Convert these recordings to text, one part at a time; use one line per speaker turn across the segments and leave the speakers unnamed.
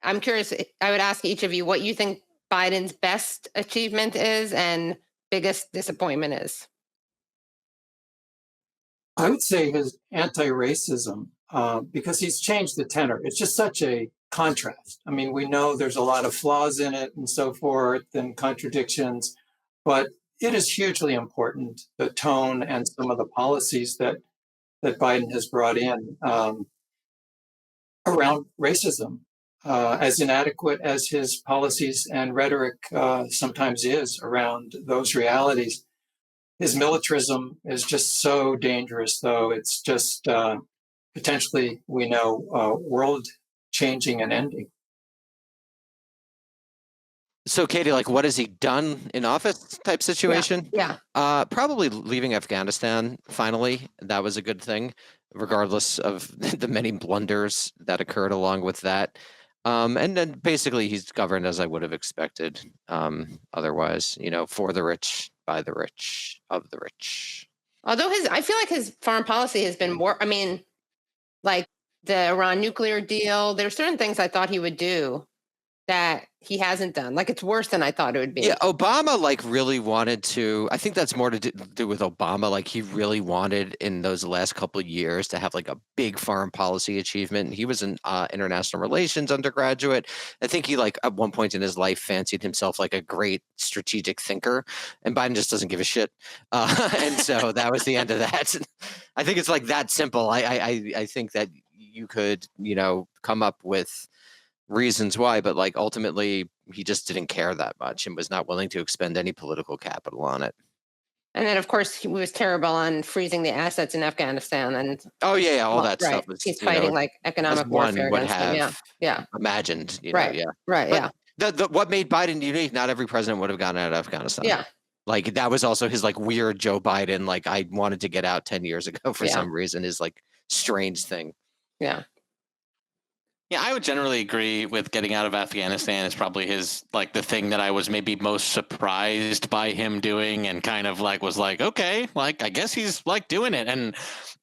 I'm curious, I would ask each of you what you think Biden's best achievement is and biggest disappointment is.
I would say his anti-racism, because he's changed the tenor. It's just such a contrast. I mean, we know there's a lot of flaws in it and so forth and contradictions, but it is hugely important, the tone and some of the policies that Biden has brought in around racism, as inadequate as his policies and rhetoric sometimes is around those realities. His militarism is just so dangerous, though. It's just potentially, we know, world changing and ending.
So, Katie, like, what has he done in office type situation?
Yeah.
Probably leaving Afghanistan, finally. That was a good thing, regardless of the many blunders that occurred along with that. And then basically he's governed as I would have expected. Otherwise, for the rich, by the rich, of the rich.
Although I feel like his foreign policy has been more, like the Iran nuclear deal, there's certain things I thought he would do that he hasn't done. Like, it's worse than I thought it would be.
Yeah, Obama really wanted to, I think that's more to do with Obama. Like, he really wanted in those last couple of years to have like a big foreign policy achievement. He was an international relations undergraduate. I think he at one point in his life fancied himself like a great strategic thinker, and Biden just doesn't give a shit. And so that was the end of that. I think it's like that simple. I think that you could, come up with reasons why, but ultimately he just didn't care that much and was not willing to expend any political capital on it.
And then, of course, he was terrible on freezing the assets in Afghanistan. And
all that
right.
stuff was,
he's fighting economic warfare
would
against
have
them. Yeah.
Imagined.
Right.
Yeah. What made Biden unique? Not every president would have gotten out of Afghanistan.
Yeah.
That was also his weird Joe Biden. I wanted to get out 10 years ago for some reason. His strange thing.
Yeah.
Yeah, I would generally agree with getting out of Afghanistan is probably his the thing that I was maybe most surprised by him doing, and kind of was okay, I guess he's doing it. And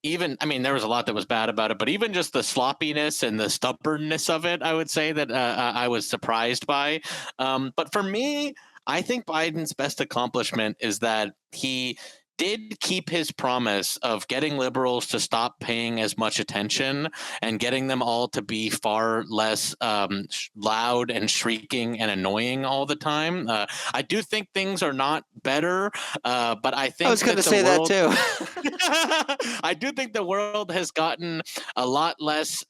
even, there was a lot that was bad about it, but even just the sloppiness and the stubbornness of it, I would say that I was surprised by. But for me, I think Biden's best accomplishment is that he did keep his promise of getting liberals to stop paying as much attention and getting them all to be far less loud and shrieking and annoying all the time. I do think things are not better, but I think
I was going to say that too.
I do think the world has gotten a lot less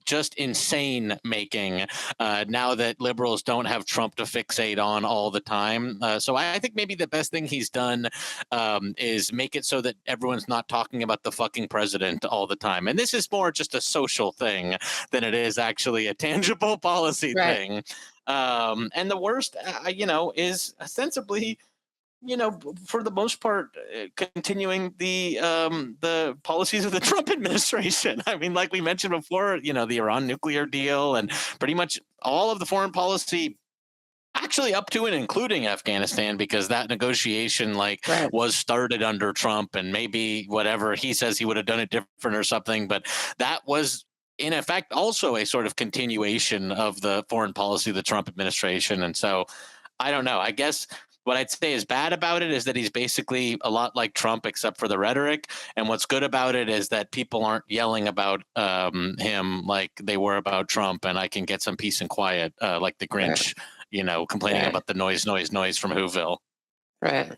just insane making now that liberals don't have Trump to fixate on all the time. So I think maybe the best thing he's done is make it so that everyone's not talking about the fucking president all the time. And this is more just a social thing than it is actually a tangible policy thing. And the worst, is ostensibly, for the most part, continuing the policies of the Trump administration. Like we mentioned before, the Iran nuclear deal and pretty much all of the foreign policy, actually up to and including Afghanistan, because that negotiation was started under Trump, and maybe whatever he says he would have done it different or something, but that was in effect also a sort of continuation of the foreign policy of the Trump administration. And so I don't know, I guess what I'd say is bad about it is that he's basically a lot like Trump, except for the rhetoric. And what's good about it is that people aren't yelling about him like they were about Trump, and I can get some peace and quiet like the Grinch, complaining about the noise from Whoville.
Right.